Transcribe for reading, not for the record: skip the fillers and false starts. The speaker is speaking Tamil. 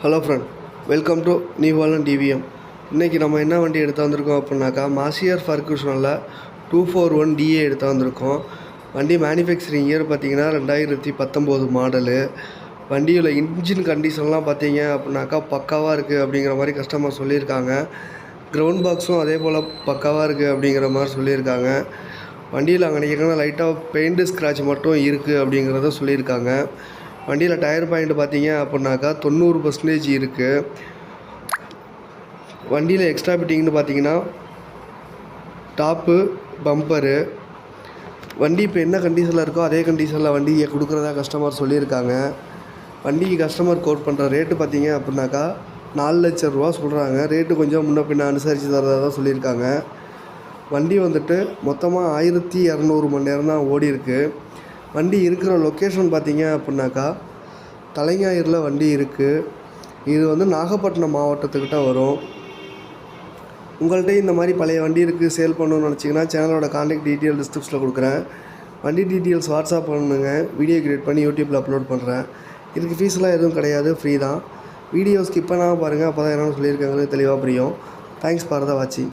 ஹலோ ஃப்ரெண்ட், வெல்கம் டு நியூவாலன் டிவிஎம். இன்றைக்கி நம்ம என்ன வண்டி எடுத்து வந்திருக்கோம் அப்படின்னாக்கா மாசியர் ஃபர்குசனில் 241 DA எடுத்து வந்திருக்கோம். வண்டி மேனுஃபேக்சரிங் இயர் பார்த்திங்கன்னா 2019 மாடலு. வண்டியில் இன்ஜின் கண்டிஷன்லாம் பார்த்தீங்க அப்படின்னாக்கா பக்காவாக இருக்குது அப்படிங்கிற மாதிரி கஸ்டமர் சொல்லியிருக்காங்க. கிரவுண்ட் பாக்ஸும் அதே போல் பக்காவாக இருக்குது அப்படிங்கிற மாதிரி சொல்லியிருக்காங்க. வண்டியில் அங்கே நிற்கிறதுனா லைட்டாக பெயிண்ட் ஸ்க்ராட்ச் மட்டும் இருக்குது அப்படிங்கிறத சொல்லியிருக்காங்க. வண்டியில் டயர் பாயிண்ட் பார்த்தீங்க அப்படின்னாக்கா 90% இருக்குது. வண்டியில் எக்ஸ்ட்ரா ஃபிட்டிங்னு பார்த்தீங்கன்னா டாப்பு, பம்பரு. வண்டி இப்போ என்ன கண்டிஷனில் இருக்கோ அதே கண்டிஷனில் வண்டியை கொடுக்குறதா கஸ்டமர் சொல்லியிருக்காங்க. வண்டிக்கு கஸ்டமர் கோட் பண்ணுற ரேட்டு பார்த்தீங்க அப்படின்னாக்கா 4 லட்ச ரூபா சொல்கிறாங்க. ரேட்டு கொஞ்சம் முன்ன பின்ன அனுசரித்து தரதாக தான் சொல்லியிருக்காங்க. வண்டி வந்துட்டு மொத்தமாக 1200 மணி நேரம் தான் ஓடி இருக்குது. வண்டி இருக்கிற லொக்கேஷன் பார்த்தீங்க அப்படின்னாக்கா தலைஞாயிறில் வண்டி இருக்குது. இது வந்து நாகப்பட்டினம் மாவட்டத்துக்கிட்ட வரும். உங்கள்கிட்ட இந்த மாதிரி பழைய வண்டி இருக்குது, சேல் பண்ணணும்னு நினச்சிங்கன்னா சேனலோட கான்டாக்ட் டீட்டெயில் டிஸ்கிரிப்ஷனில் கொடுக்குறேன். வண்டி டீட்டெயில்ஸ் வாட்ஸ்அப் பண்ணுங்க. வீடியோ கிரியேட் பண்ணி யூடியூப்பில் அப்லோட் பண்ணுறேன். இதுக்கு ஃபீஸ்லாம் எதுவும் கிடையாது, ஃப்ரீ தான். வீடியோ ஸ்கிப் பண்ணாமல் பாருங்கள், அப்போ தான் என்னென்னு சொல்லியிருக்காங்கன்னு தெளிவாக புரியும். தேங்க்ஸ் ஃபார் த வாட்சிங்.